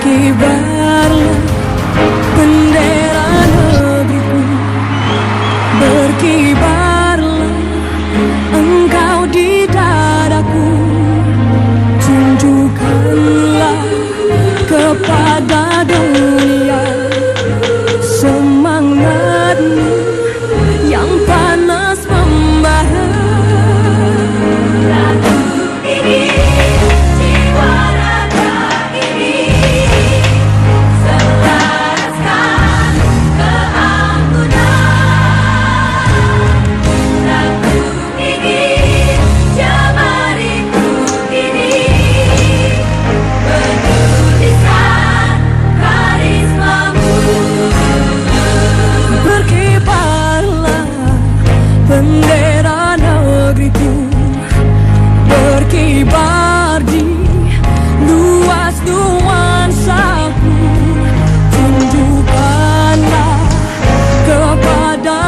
Berkibarlah bendera negeriku, berkibarlah engkau di dadaku. Tunjukkanlah kepada dunia semangatmu yang panas membara. Lagu ini, jiwa raga ini, selaraskan keanggunan. Lagu ini, jemariku ini, menuliskan karismamu. Berkibarlah bendera negeriku, berkibar di luas nuansaku. Tunjukkanlah kepada